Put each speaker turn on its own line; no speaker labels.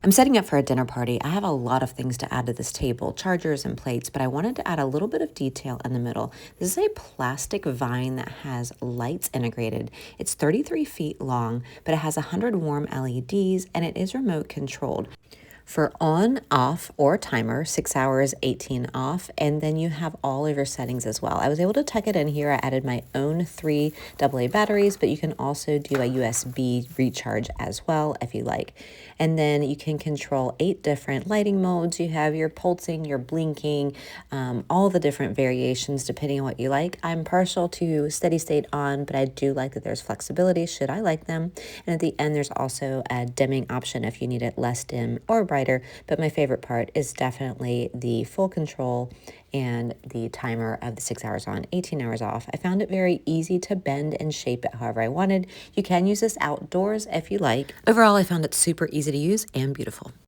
I'm setting up for a dinner party. I have a lot of things to add to this table, chargers and plates, but I wanted to add a little bit of detail in the middle. This is a plastic vine that has lights integrated. It's 33 feet long, but it has 100 warm LEDs and it is remote controlled for on, off, or timer, 6 hours, 18 off, and then you have all of your settings as well. I was able to tuck it in here. I added my own 3 AA batteries, but you can also do a USB recharge as well if you like. And then you can control 8 different lighting modes. You have your pulsing, your blinking, all the different variations depending on what you like. I'm partial to steady state on, but I do like that there's flexibility should I like them. And at the end, there's also a dimming option if you need it less dim or brighter. But my favorite part is definitely the full control and the timer of the 6 hours on, 18 hours off. I found it very easy to bend and shape it however I wanted. You can use this outdoors if you like. Overall, I found it super easy to use and beautiful.